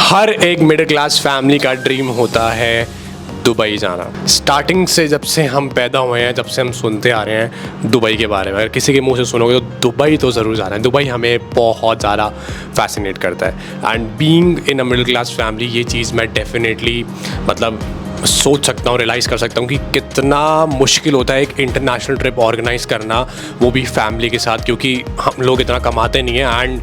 हर एक middle class family का dream होता है दुबई जाना। स्टार्टिंग से जब से हम पैदा हुए हैं, जब से हम सुनते आ रहे हैं दुबई के बारे में, अगर किसी के मुंह से सुनोगे तो दुबई तो ज़रूर जाना है। दुबई हमें बहुत ज़्यादा फैसिनेट करता है and being in a middle class family ये चीज़ मैं डेफिनेटली सोच सकता हूँ, रियलाइज़ कर सकता हूँ कि कितना मुश्किल होता है एक इंटरनेशनल ट्रिप ऑर्गेनाइज़ करना, वो भी फैमिली के साथ, क्योंकि हम लोग इतना कमाते नहीं हैं एंड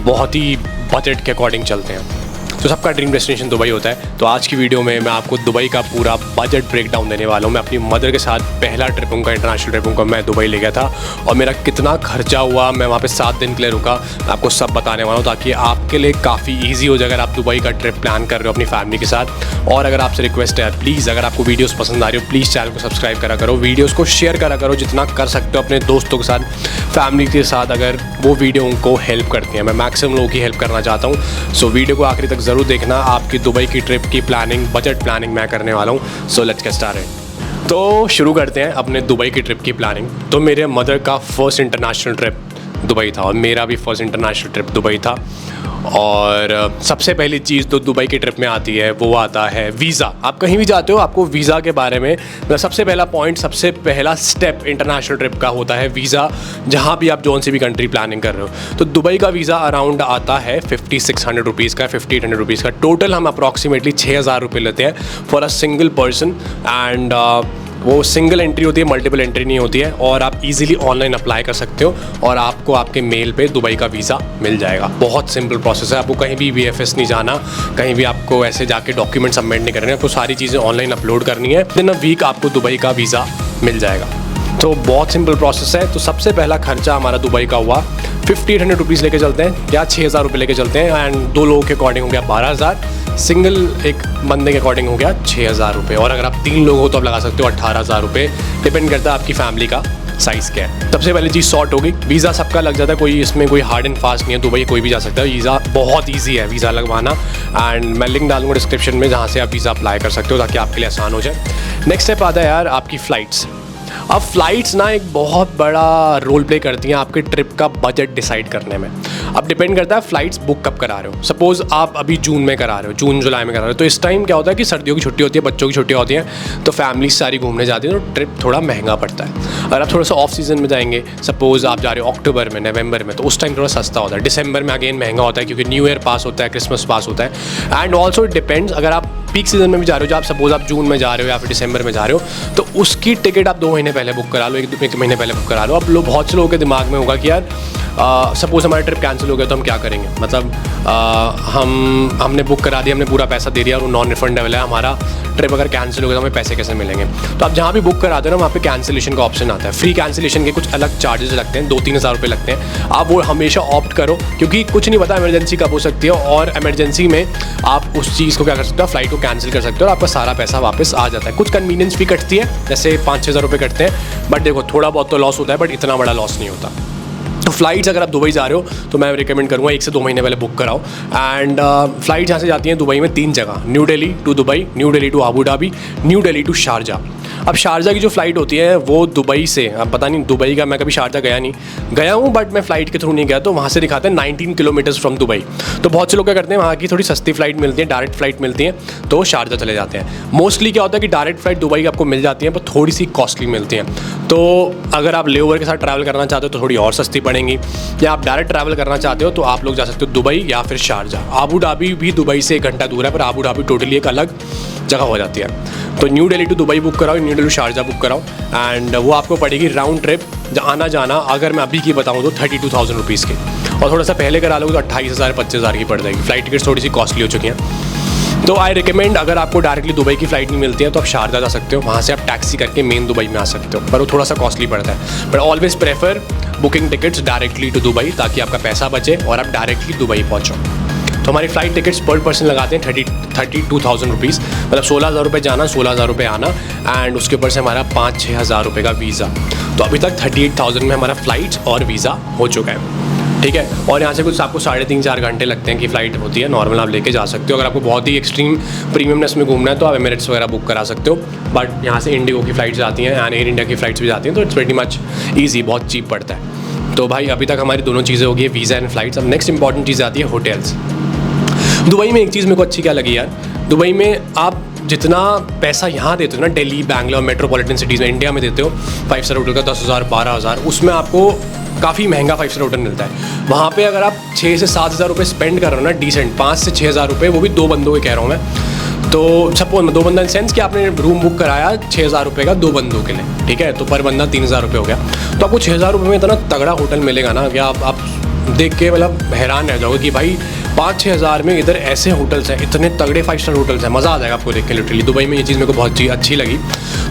बहुत ही बजट के अकॉर्डिंग चलते हैं। तो सबका ड्रीम डेस्टिनेशन दुबई होता है। तो आज की वीडियो में मैं आपको दुबई का पूरा बजट ब्रेक डाउन देने वाला हूँ। मैं अपनी मदर के साथ पहला ट्रिप उनका इंटरनेशनल ट्रिप उनका मैं दुबई ले गया था और मेरा कितना खर्चा हुआ, मैं वहाँ पे 7 दिन के लिए रुका, मैं आपको सब बताने वाला हूँ ताकि आपके लिए काफ़ी ईजी हो जाए अगर आप दुबई का ट्रिप प्लान कर रहे हो अपनी फैमिली के साथ। और अगर आपसे रिक्वेस्ट है प्लीज़, अगर आपको वीडियोस पसंद आ रही हो प्लीज़ चैनल को सब्सक्राइब करा करो, वीडियोस को शेयर करा करो जितना कर सकते हो अपने दोस्तों के साथ, फैमिली के साथ, अगर वो वीडियो उनको हेल्प करती है। मैं मैक्सिमम लोगों की हेल्प करना चाहता हूँ। सो वीडियो को आखिरी तक ज़रूर देखना। आपकी दुबई की ट्रिप की प्लानिंग, बजट प्लानिंग मैं करने वाला हूँ। So let's get started. तो शुरू करते हैं अपने दुबई की ट्रिप की प्लानिंग। तो मेरे मदर का फर्स्ट इंटरनेशनल ट्रिप दुबई था और मेरा भी फर्स्ट इंटरनेशनल ट्रिप दुबई था। और सबसे पहली चीज़ तो दुबई की ट्रिप में आती है, वो आता है वीज़ा। आप कहीं भी जाते हो आपको वीज़ा के बारे में सबसे पहला पॉइंट, सबसे पहला स्टेप इंटरनेशनल ट्रिप का होता है वीज़ा। जहाँ भी आप जौन सी भी कंट्री प्लानिंग कर रहे हो, तो दुबई का वीज़ा अराउंड आता है 5600 रुपीज़ का, 5800 रुपीज़ का। टोटल हम अप्रॉक्सीमेटली 6000 रुपये लेते हैं for a single person and वो सिंगल एंट्री होती है, मल्टीपल एंट्री नहीं होती है। और आप इजीली ऑनलाइन अप्लाई कर सकते हो और आपको आपके मेल पे दुबई का वीज़ा मिल जाएगा। बहुत सिंपल प्रोसेस है, आपको कहीं भी VFS नहीं जाना, कहीं भी आपको ऐसे जाके डॉक्यूमेंट सबमिट नहीं करने, आपको सारी चीज़ें ऑनलाइन अपलोड करनी है। विदिन अ वीक आपको दुबई का वीज़ा मिल जाएगा। तो बहुत सिंपल प्रोसेस है। तो सबसे पहला खर्चा हमारा दुबई का हुआ 5800 रुपीज़ लेके चलते हैं या 6000 रुपये लेके चलते हैं एंड 2 लोगों के अकॉर्डिंग हो गया 12000, सिंगल एक बंदे के अकॉर्डिंग हो गया 6000 रुपये। और अगर आप 3 लोग हो तो आप लगा सकते हो 18000 रुपये, डिपेंड करता है आपकी फैमिली का साइज़ क्या है। सबसे पहली चीज़ सॉर्ट होगी, वीज़ा सबका लग जाता है, कोई इसमें कोई हार्ड एंड फास्ट नहीं है, दुबई कोई भी जा सकता है। वीज़ा बहुत ईजी है वीज़ा लगवाना एंड मैं लिंक डालूंगा डिस्क्रिप्शन में जहाँ से आप वीज़ा अप्लाई कर सकते हो ताकि आपके लिए आसान हो जाए। नेक्स्ट स्टेप आता है यार आपकी फ़्लाइट्स। अब फ़्लाइट्स ना एक बहुत बड़ा रोल प्ले करती हैं आपके ट्रिप का बजट डिसाइड करने में। अब डिपेंड करता है फ़्लाइट्स बुक कब करा रहे हो। सपोज़ आप अभी जून में करा रहे हो, जून जुलाई में करा रहे हो, तो इस टाइम क्या होता है कि सर्दियों की छुट्टी होती है, बच्चों की छुट्टियाँ होती हैं, तो फैमिली सारी घूमने जाती है, तो ट्रिप थोड़ा महंगा पड़ता है। अगर आप थोड़ा सा ऑफ सीज़न में जाएंगे, सपोज़ आप जा रहे हो अक्टूबर में, नवंबर में, तो उस टाइम थोड़ा सस्ता होता है। दिसंबर में अगेन महंगा होता है क्योंकि न्यू ईयर पास होता है, क्रिसमस पास होता है। एंड ऑल्सो इट डिपेंड्स, अगर आप पीक सीज़न में भी जा रहे हो, जब सपोज आप जून में जा रहे हो या फिर दिसंबर में जा रहे हो, तो उसकी टिकट आप 2 महीने पहले बुक करा लो, एक महीने पहले बुक करा लो। अब लोग, बहुत से लोगों के दिमाग में होगा कि यार सपोज़ हमारा ट्रिप कैंसिल हो गया तो हम क्या करेंगे, मतलब हमने बुक करा दिया, हमने पूरा पैसा दे दिया और वो नॉन रिफंडेबल है, हमारा ट्रिप अगर कैंसिल हो गया तो हमें पैसे कैसे मिलेंगे। तो आप जहाँ भी बुक कराते हो ना वहाँ पे कैंसिलेशन का ऑप्शन आता है। फ्री कैंसिलेशन के कुछ अलग चार्जेस लगते हैं, 2-3 हज़ार रुपये लगते हैं। आप वो हमेशा ऑप्ट करो क्योंकि कुछ नहीं पता इमरजेंसी कब हो सकती है, और इमरजेंसी में आप उस चीज़ को क्या कर सकते हो, फ्लाइट को कैंसिल कर सकते हो और आपका सारा पैसा वापस आ जाता है। कुछ कन्वीनियंस भी कटती है, जैसे 5-6 हज़ार रुपये कटते हैं, बट देखो थोड़ा बहुत तो लॉस होता है, बट इतना बड़ा लॉस नहीं होता। तो फ्लाइट्स अगर आप दुबई जा रहे हो तो मैं रिकमेंड करूँगा 1 से 2 महीने पहले बुक कराओ। एंड फ्लाइट यहाँ से जाती हैं दुबई में 3 जगह, New Delhi to Dubai, New Delhi to Abu Dhabi, New Delhi to Sharjah. अब शारजा की जो फ़्लाइट होती है वो दुबई से, अब पता नहीं दुबई का, मैं कभी शारजा गया हूँ बट मैं फ़्लाइट के थ्रू नहीं गया, तो वहाँ से दिखाते हैं 19 किलोमीटर्स फ्रॉम दुबई। तो बहुत से लोग क्या करते हैं, वहाँ की थोड़ी सस्ती फ़्लाइट मिलती है, डायरेक्ट फ़्लाइट मिलती है, तो शारजा चले जाते हैं। मोस्टली क्या होता है कि डायरेक्ट फ़्लाइट दुबई की आपको मिल जाती है पर थोड़ी सी कॉस्टली मिलती हैं। तो अगर आप लेओवर के साथ ट्रैवल करना चाहते हो तो थोड़ी और सस्ती पड़ेंगी, या आप डायरेक्ट ट्रैवल करना चाहते हो तो आप लोग जा सकते हो दुबई या फिर शारजा। अबू धाबी भी दुबई से 1 घंटा दूर है, पर अबू धाबी टोटली एक अलग जगह हो जाती है। तो New Delhi to Dubai book कराओ, New Delhi to Sharjah book कराओ एंड वो आपको पड़ेगी राउंड ट्रिप आना जाना, अगर मैं अभी की बताऊँ तो 32,000 रुपीज़ की, और थोड़ा सा पहले करा लोगे तो 28,000 25,000 की पड़ जाएगी। फ़्लाइट टिकट्स थोड़ी सी कॉस्टली हो चुकी हैं। तो आई रिकमेंड, अगर आपको डायरेक्टली दुबई की फ़्लाइट नहीं मिलती है तो आप शारजा जा सकते हो, वहाँ से आप टैक्सी करके मेन दुबई में आ सकते हो, पर वो थोड़ा सा कॉस्टली पड़ता है। But always prefer booking tickets directly to Dubai ताकि आपका पैसा बचे और आप डायरेक्टली दुबई पहुँचो। तो हमारी फ़्लाइट टिकट्स पर पर्सन लगाते हैं 32,000 रुपीज़, मतलब 16,000 रुपये जाना, 16,000 रुपये आना एंड उसके ऊपर से हमारा 5-6 हज़ार रुपये का वीज़ा। तो अभी तक 38,000 में हमारा फ़्लाइट और वीज़ा हो चुका है, ठीक है। और यहाँ से कुछ आपको 3.5-4 घंटे लगते हैं कि फ़्लाइट होती है, नॉर्मल आप लेके जा सकते हो। अगर आपको बहुत ही एक्सट्रीम प्रीमियमनेस में घूमना है तो आप एमिरेट्स वगैरह बुक करा सकते हो, बट यहाँ से इंडिगो की फ़्लाइट्स जाती हैं एंड एयर इंडिया की फ़्लाइट्स भी जाती हैं, तो इट्स वेरी मच ईजी, बहुत चीप पड़ता है। तो भाई अभी तक हमारी दोनों चीज़ें हो गई है, वीज़ा एंड फ्लाइट्स। अब नेक्स्ट इंपॉर्टेंट चीज़ आती है होटल्स। दुबई में एक चीज़ मेरे को अच्छी क्या लगी यार, दुबई में आप जितना पैसा यहाँ देते हो ना दिल्ली, बैंगलोर, मेट्रोपॉलिटन सिटीज़ में, इंडिया में देते हो 5 स्टार होटल का 10,000 12,000, उसमें आपको काफ़ी महंगा 5 स्टार होटल मिलता है। वहाँ पे अगर आप 6 से 7 हज़ार रुपये स्पेंड कर रहे हो ना डिसेंट, 5 से 6 हज़ार रुपये, वो भी 2 बंदों के कह रहा हूँ मैं। तो सपोज 2 बंदा इन सेंस कि आपने रूम बुक कराया 6 हज़ार रुपये का 2 बंदों के लिए, ठीक है, तो पर बंदा 3 हज़ार रुपये हो गया। तो आपको 6 हज़ार रुपये में इतना तगड़ा होटल मिलेगा ना कि आप देख के मतलब हैरान रह जाओगे कि भाई 5-6 हज़ार में इधर ऐसे होटल्स हैं, इतने तगड़े 5 स्टार होटल्स हैं, मज़ा आ जाएगा आपको देख के लिटरली। दुबई में ये चीज़ मेरे को बहुत अच्छी लगी।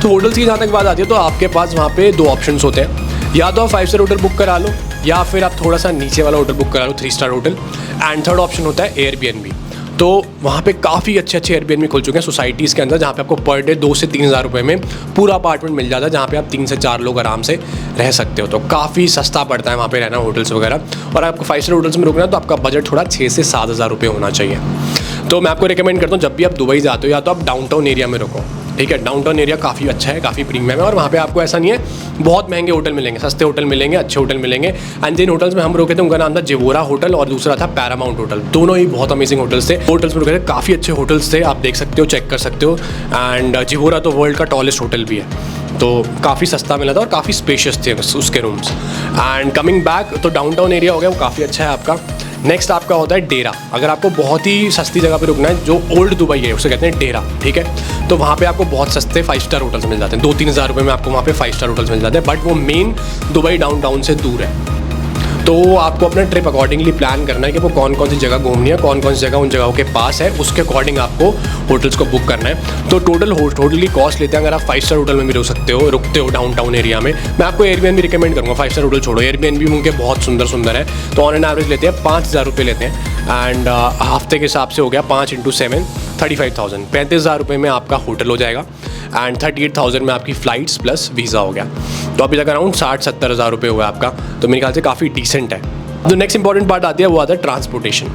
तो होटल्स की जहाँ तक बात आती है तो आपके पास वहाँ पे 2 ऑप्शंस होते हैं, या तो आप 5 स्टार होटल बुक करा लो, या फिर आप थोड़ा सा नीचे वाला होटल बुक करा लो 3 star hotel. And third option होता है एयरबीएनबी। तो वहाँ पे काफ़ी अच्छे एयरबीएनबी खुल चुके हैं सोसाइटीज़ के अंदर, जहाँ पे आपको पर डे 2 से 3 हज़ार रुपये में पूरा अपार्टमेंट मिल जाता है, जहाँ पे आप 3 से 4 लोग आराम से रह सकते हो। तो काफ़ी सस्ता पड़ता है वहाँ पे रहना, होटल्स वगैरह। और आपको 5 स्टार होटल्स में रुकना है तो आपका बजट थोड़ा 6 से 7 हज़ार रुपये होना चाहिए। तो मैं आपको रिकमेंड करता हूँ जब भी आप दुबई जाते हो या तो आप डाउनटाउन एरिया में रुको, ठीक है। डाउनटाउन एरिया काफ़ी अच्छा है, काफ़ी प्रीमियम है, और वहाँ पे आपको ऐसा नहीं है बहुत महंगे होटल मिलेंगे, सस्ते होटल मिलेंगे, अच्छे होटल मिलेंगे। एंड जिन होटल्स में हम रुके थे उनका नाम था जिवोरा होटल और दूसरा था पैरामाउंट होटल। दोनों ही बहुत अमेजिंग होटल्स थे। होटल्स में रुके थे, काफ़ी अच्छे होटल्स थे, आप देख सकते हो, चेक कर सकते हो। एंड जिवोरा तो वर्ल्ड का टॉलेस्ट होटल भी है, तो काफ़ी सस्ता मिला था और काफ़ी स्पेशियस थे उसके रूम्स। एंड कमिंग बैक, तो डाउनटाउन एरिया हो गया, वो काफ़ी अच्छा है आपका। नेक्स्ट आपका होता है डेरा। अगर आपको बहुत ही सस्ती जगह पे रुकना है, जो ओल्ड दुबई है उसे कहते हैं डेरा, ठीक है, तो वहाँ पे आपको बहुत सस्ते 5 स्टार होटल्स मिल जाते हैं। 2-3 हज़ार रुपये में आपको वहाँ पे 5 स्टार होटल्स मिल जाते हैं, बट वो मेन दुबई डाउनटाउन से दूर है। तो आपको अपना ट्रिप अकॉर्डिंगली प्लान करना है कि वो कौन कौन सी जगह घूमनी है, कौन कौन सी जगह उन जगहों के पास है, उसके अकॉर्डिंग आपको होटल्स को बुक करना है। तो टोटल होटल की कॉस्ट लेते हैं, अगर आप 5 स्टार होटल में भी रुकते हो डाउनटाउन एरिया में। मैं आपको एयरबीएनबी रिकमेंड करूँगा, 5 स्टार होटल छोड़ो, एयरबीएनबी उनके बहुत सुंदर है। तो ऑन एन एवरेज लेते हैं 5 हज़ार रुपये लेते हैं। एंड हफ्ते के हिसाब से हो गया 5 × 7 35,000, 35,000 रुपये में आपका होटल हो जाएगा। एंड 38,000 में आपकी फ़्लाइट्स प्लस वीज़ा हो गया। तो अभी तक अराउंड 60-70 हज़ार रुपये हुआ आपका, तो मेरे ख्याल से काफ़ी डिसेंट है। जो नेक्स्ट इंपॉर्टेंट पार्ट आती है वो आता है ट्रांसपोर्टेशन।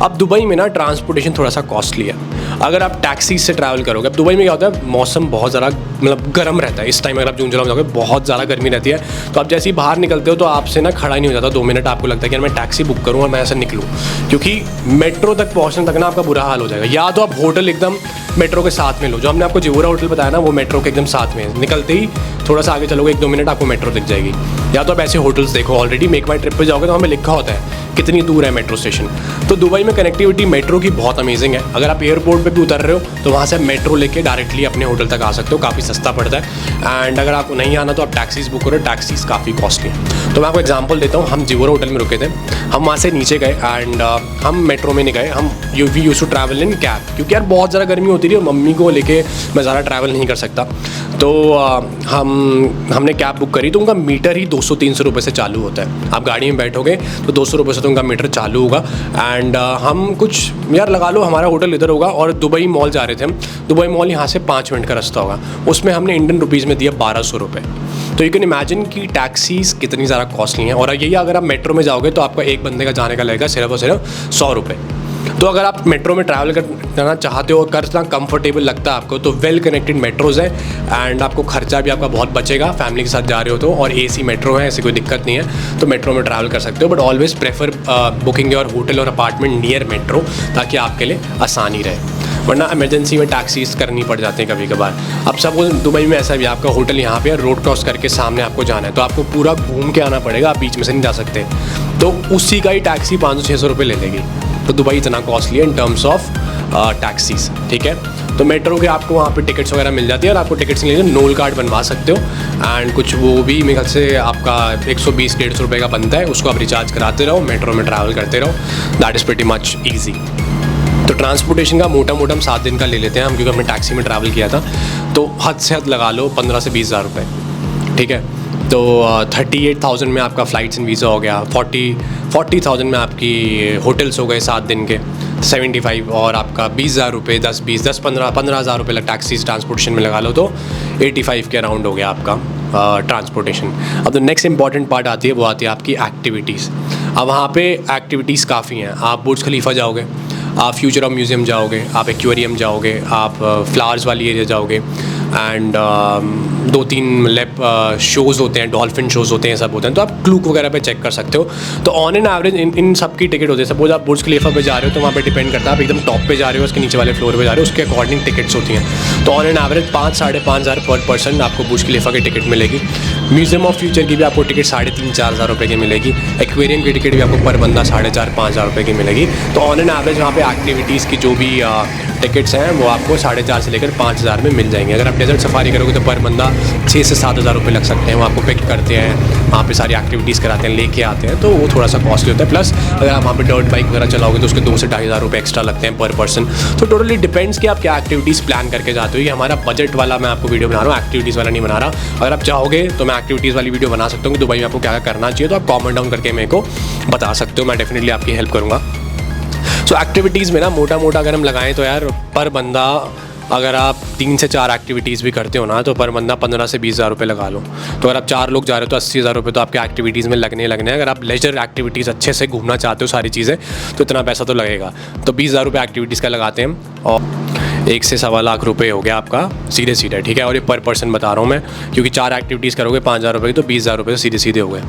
अब दुबई में ना ट्रांसपोर्टेशन थोड़ा सा कॉस्टली है। अगर आप टैक्सी से ट्रैवल करोगे, अब दुबई में क्या होता है, मौसम बहुत ज़्यादा मतलब गर्म रहता है। इस टाइम अगर आप जून जुलाई में जाओगे बहुत ज़्यादा गर्मी रहती है, तो आप जैसे ही बाहर निकलते हो तो आपसे ना खड़ा ही नहीं हो जाता 2 मिनट। आपको लगता है कि यार मैं टैक्सी बुक करूँ और मैं ऐसा निकलूँ, क्योंकि मेट्रो तक पहुँचने तक ना आपका बुरा हाल हो जाएगा। या तो आप होटल एकदम मेट्रो के साथ में लो, जो हमने आपको जिवोरा होटल बताया ना, वो मेट्रो के एकदम साथ में है। निकलते ही थोड़ा सा आगे चलोगे 1-2 मिनट आपको मेट्रो दिख जाएगी। या तो आप ऐसे होटल्स देखो, ऑलरेडी मेक माई ट्रिप पे जाओगे तो हमें लिखा होता है कितनी दूर है मेट्रो स्टेशन। तो दुबई में कनेक्टिविटी मेट्रो की बहुत अमेजिंग है। अगर आप एयरपोर्ट पे भी उतर रहे हो तो वहाँ से मेट्रो लेके डायरेक्टली अपने होटल तक आ सकते हो, काफ़ी सस्ता पड़ता है। एंड अगर आपको नहीं आना तो आप टैक्सीज बुक करो, टैक्सीज काफ़ी कॉस्टली है। तो मैं आपको एग्जांपल देता हूँ, हम जिवोरा होटल में रुके थे, हम वहाँ से नीचे गए एंड हम मेट्रो में नहीं गए, हम we used to travel in cab, क्योंकि यार बहुत ज़्यादा गर्मी होती थी और मम्मी को लेके मैं ज़्यादा ट्रैवल नहीं कर सकता। तो हमने कैब बुक करी, तो उनका मीटर ही 200-300 रुपये से चालू होता है। आप गाड़ी में बैठोगे तो 200 रुपये से तो उनका मीटर चालू होगा। एंड हम कुछ यार लगा लो हमारा होटल इधर होगा और दुबई मॉल जा रहे थे हम, दुबई मॉल यहाँ से 5 मिनट का रास्ता होगा, उसमें हमने इंडियन रुपीज़ में दिया 1200 रुपये। तो यू कैन इमेजिन कि टैक्सीज़ कितनी ज़्यादा कॉस्टली हैं। और यही अगर आप मेट्रो में जाओगे तो आपका एक बंदे का जाने का लगेगा सिर्फ और सिर्फ 100 रुपये। तो अगर आप मेट्रो में ट्रैवल करना चाहते हो, करना कंफर्टेबल लगता है आपको, तो वेल कनेक्टेड मेट्रोज़ हैं एंड आपको खर्चा भी आपका बहुत बचेगा फैमिली के साथ जा रहे हो तो। और एसी मेट्रो है, ऐसी कोई दिक्कत नहीं है, तो मेट्रो में ट्रैवल कर सकते हो। But always prefer booking your hotel और अपार्टमेंट नियर मेट्रो, ताकि आपके लिए आसानी रहे। वरना इमरजेंसी में टैक्सीज करनी पड़ जाती हैं कभी कभार। अब सब दुबई में ऐसा भी, आपका होटल यहाँ पे रोड क्रॉस करके सामने आपको जाना है, तो आपको पूरा घूम के आना पड़ेगा, आप बीच में से नहीं जा सकते। तो उसी का ही टैक्सी 500-600 रुपये ले लेगी। तो दुबई इतना कॉस्टली है इन टर्म्स ऑफ टैक्सीज, ठीक है। तो मेट्रो के आपको वहाँ पे टिकट्स वगैरह मिल जाती है, और आपको टिकट्स नहीं लेंगे, नोल कार्ड बनवा सकते हो। एंड कुछ वो भी मेरे ख्याल से आपका 120-150 रुपये का बनता है, उसको आप रिचार्ज कराते रहो, मेट्रो में ट्रैवल करते रहो। That is pretty much easy. तो ट्रांसपोर्टेशन का मोटा मोटा हम 7 दिन का ले लेते हैं हम, क्योंकि हमने टैक्सी में ट्रैवल किया था। तो हद से हद लगा लो 15 से 20 हज़ार रुपये, ठीक है। तो 38,000 में आपका फ़्लाइट्स एंड वीज़ा हो गया, 40,000 में आपकी होटल्स हो गए 7 दिन के 75, और आपका 20,000 रुपये 15 हज़ार रुपये टैक्सीज ट्रांसपोर्टेशन में लगा लो, तो 85 के अराउंड हो गया आपका ट्रांसपोर्टेशन। अब तो नेक्स्ट इंपॉर्टेंट पार्ट आती है, वो आती है आपकी एक्टिविटीज़। अब वहाँ पे एक्टिविटीज़ काफ़ी हैं। आप बुर्ज खलीफा जाओगे, आप फ्यूचर ऑफ म्यूज़ियम जाओगे, आप एक्वेरियम जाओगे, आप फ्लावर्स वाली एरिया जाओगे, एंड 2-3 लेप शोज़ होते हैं, डॉल्फिन शोज़ होते हैं, सब होते हैं, तो आप क्लूक वगैरह पे चेक कर सकते हो। तो ऑन एन एवरेज इन सब की टिकट होती है। सपोज आप बुर्ज खलीफा पे जा रहे हो तो वहाँ पे डिपेंड करता है, आप एकदम टॉप पे जा रहे हो, उसके नीचे वाले फ्लोर पे जा रहे हो, उसके अकॉर्डिंग टिकट्स होती हैं। तो ऑन एन एवरेज 5-5.5 हज़ार पर पर्सन आपको बुर्ज खलीफा की टिकट मिलेगी। म्यूजियम ऑफ फ्यूचर की भी आपको टिकट 3.5-4 हज़ार रुपये की मिलेगी। एक्वेरियम की टिकट भी आपको पर बंदा 4.5-5 हज़ार रुपये की मिलेगी। तो ऑन एन एवरेज वहाँ पे एक्टिविटीज़ की जो भी टिकट्स हैं वो आपको 4.5 से लेकर 5 हज़ार में मिल जाएंगे। अगर आप डेजर्ट सफारी करोगे तो पर बंदा 6 से 7 हज़ार रुपये लग सकते हैं। वो आपको पिक करते हैं, वहाँ पे सारी एक्टिविटीज़ कराते हैं, लेके आते हैं, तो वो थोड़ा सा कॉस्टली होता है। प्लस अगर आप वहाँ पे डर्ट बाइक वगैरह चलाओगे तो उसके 2 से 2.5 हज़ार रुपये एक्स्ट्रा लगते हैं पर पर्सन। तो टोटली डिपेंड्स कि आप क्या एक्टिविटीज़ प्लान करके जाते हो। ये हमारा बजट वाला मैं आपको वीडियो बना रहा हूँ, एक्टिविटीज़ वाला नहीं बना रहा। अगर आप चाहोगे तो मैं एक्टिविटीज़ वाली वीडियो बना सकता हूँ कि दुबई में आपको क्या करना चाहिए, तो आप कॉमेंट डाउन करके मेरे को बता सकते हो, मैं डेफिनेटली आपकी हेल्प करूँगा। सो एक्टिविटीज़ में ना मोटा अगर हम लगाएं तो यार पर बंदा अगर आप 3 से 4 एक्टिविटीज़ भी करते हो ना तो पर बंदा 15 से 20 हज़ार रुपये लगा लो। तो अगर आप 4 लोग जा रहे हो तो 80 हज़ार रुपये तो आपके एक्टिविटीज़ में लगने हैं। अगर आप लेजर एक्टिविटीज़ अच्छे से घूमना चाहते हो सारी चीज़ें तो इतना पैसा तो लगेगा। तो 20 हज़ार रुपये एक्टिविटीज़ का लगाते हैं हम, और 1 से 1.25 लाख रुपये हो गया आपका सीधे, ठीक है। और ये पर पर्सन बता रहा हूँ मैं, क्योंकि 4 एक्टिविटीज़ करोगे 5 हज़ार रुपये की, तो 20 हज़ार रुपये तो सीधे हो गए।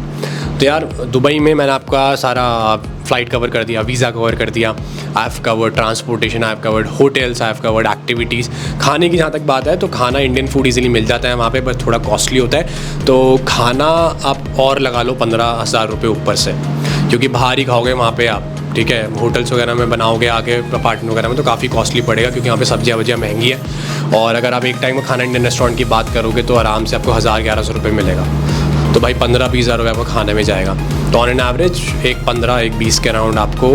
तो यार दुबई में मैंने आपका सारा फ़्लाइट कवर कर दिया, वीज़ा कवर कर दिया, I have covered transportation, I have covered hotels, I have covered activities. खाने की जहाँ तक बात है तो खाना इंडियन फूड इजीली मिल जाता है वहाँ पे, बस थोड़ा कॉस्टली होता है। तो खाना आप और लगा लो 15 हज़ार रुपये ऊपर से, क्योंकि बाहर ही खाओगे वहाँ पे आप, ठीक है। होटल्स वगैरह में बनाओगे आगे अपार्टमेंट वगैरह में तो काफ़ी कॉस्टली पड़ेगा, क्योंकि यहाँ पे सब्जियाँ वजियाँ महंगी है। और अगर आप एक टाइम में खाना इंडियन रेस्टोरेंट की बात करोगे तो आराम से आपको 1000-1100 रुपये मिलेगा। तो भाई 15-20 हज़ार रुपये आपको खाने में जाएगा। तो ऑन एन एवरेज एक 15-20 के अराउंड आपको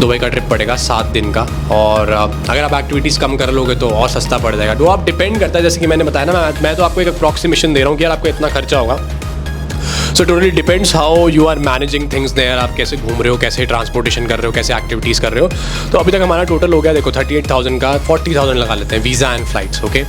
दुबई का ट्रिप पड़ेगा 7 दिन का। और अगर आप एक्टिविटीज़ कम कर लोगे तो और सस्ता पड़ जाएगा। तो आप डिपेंड करता है, जैसे कि मैंने बताया ना, मैं तो आपको एक अप्रॉक्सीमेशन दे रहा हूँ कि यार आपको इतना खर्चा होगा। So totally depends how you are managing things there, आप कैसे घूम रहे हो, कैसे ट्रांसपोर्टेशन कर रहे हो, कैसे एक्टिविटीज़ कर रहे हो। तो अभी तक हमारा टोटल हो गया देखो 38,000 का, 40,000 लगा लेते हैं visa and flights, okay.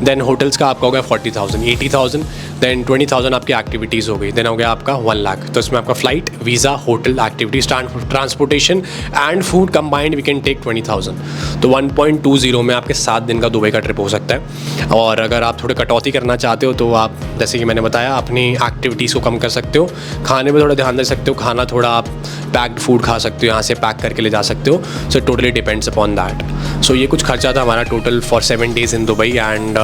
Then hotels का आपका हो गया 40,000, 80,000, देन 20,000 आपकी एक्टिविटीज़ हो गई, देन हो गया आपका 1 लाख। तो इसमें आपका flight, visa, hotel, activities, transportation and food combined we can take 20,000। तो 1.20 में आपके 7 दिन का दुबई का ट्रिप हो सकता है। और अगर आप थोड़े कटौती करना चाहते हो तो आप, जैसे कि मैंने बताया, अपनी एक्टिविटीज़ को कम कर सकते हो, खाने में थोड़ा ध्यान दे सकते हो, खाना थोड़ा आप पैक्ड फूड खा सकते हो, यहाँ से पैक करके ले जा सकते हो। So totally depends upon that. So ये कुछ खर्चा था हमारा total for 7 days in Dubai. And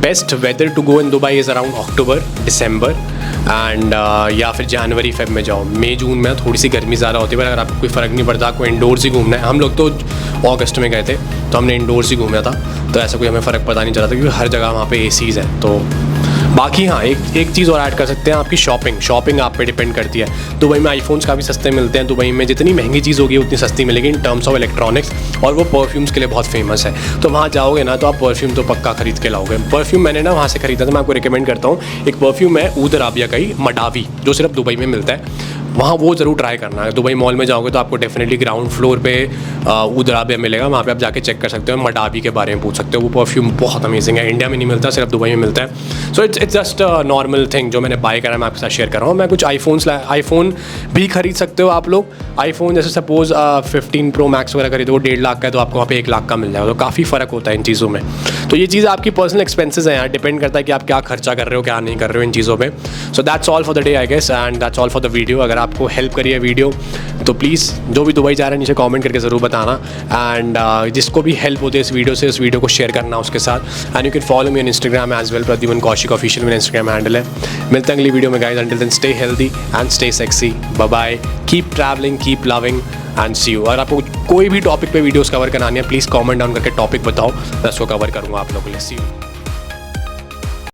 best weather to go in Dubai is around October, December and या फिर जनवरी फेब में जाओ। मई जून में थोड़ी सी गर्मी ज़्यादा होती है, पर अगर आपको कोई फ़र्क नहीं पड़ता, आपको इंडोर्स ही घूमना है। हम लोग तो अगस्त में गए थे तो हमने इंडोर्स ही घूमा था, तो ऐसा कोई हमें फ़र्क पता नहीं चला था, क्योंकि हर जगह वहाँ पे ACs हैं। तो बाकी हाँ, एक चीज़ और ऐड कर सकते हैं, आपकी शॉपिंग आप पे डिपेंड करती है। दुबई में आईफोन्स काफ़ी सस्ते मिलते हैं। दुबई में जितनी महंगी चीज़ होगी उतनी सस्ती मिलेगी इन टर्म्स ऑफ इलेक्ट्रॉनिक्स, और वो परफ्यूम्स के लिए बहुत फेमस है। तो वहाँ जाओगे ना तो आप परफ्यूम तो पक्का खरीद के लाओगे। परफ्यूम मैंने ना वहाँ से खरीदा था, मैं आपको रिकमेंड करता हूँ। एक परफ्यूम है ऊद अराबिया का ही, मडावी, जो सिर्फ दुबई में मिलता है। वहाँ वो ज़रूर ट्राई करना है। दुबई मॉल में जाओगे तो आपको डेफिनेटली ग्राउंड फ्लोर पे ऊद अराबिया मिलेगा, वहाँ पे आप जाके चेक कर सकते हो, मडावी के बारे में पूछ सकते हो। वो परफ्यूम बहुत अमेजिंग है, इंडिया में नहीं मिलता, सिर्फ दुबई में मिलता है। So it's just normal thing जो मैंने बाय करा है, मैं आपके साथ शेयर कर रहा हूँ। मैं कुछ आईफोन भी खरीद सकते हो आप लोग। आईफोन जैसे सपोज 15 Pro Max वगैरह खरीदो, वो 1.5 लाख का है, तो आपको वहाँ पे 1 लाख का मिल जाएगा। तो काफ़ी फ़र्क होता है इन चीज़ों में। तो ये चीज़ आपकी पर्सनल एक्सपेंसेस हैं यार, डिपेंड करता है कि आप क्या खर्चा कर रहे हो, क्या नहीं कर रहे हो इन चीज़ों पे। So that's all for the day I guess, and that's all for the video. अगर आपको हेल्प करिए वीडियो तो प्लीज़ जो भी दुबई जा रहा है नीचे कमेंट करके ज़रूर बताना। एंड जिसको भी हेल्प होती है इस वीडियो से, इस वीडियो को शेयर करना उसके साथ। And you can follow me on Instagram as well, Pradyuman Kaushik official मेरा इंस्टाग्राम हैंडल है। मिलते हैं अगली वीडियो में guys, until then stay healthy and stay sexy, bye bye, keep travelling, keep loving and see you. अगर आपको कोई भी टॉपिक पे वीडियोस कवर करानी है प्लीज़ कमेंट डाउन करके टॉपिक बताओ, मैं उसको कवर करूँगा आप लोगों के लिए। सी यू।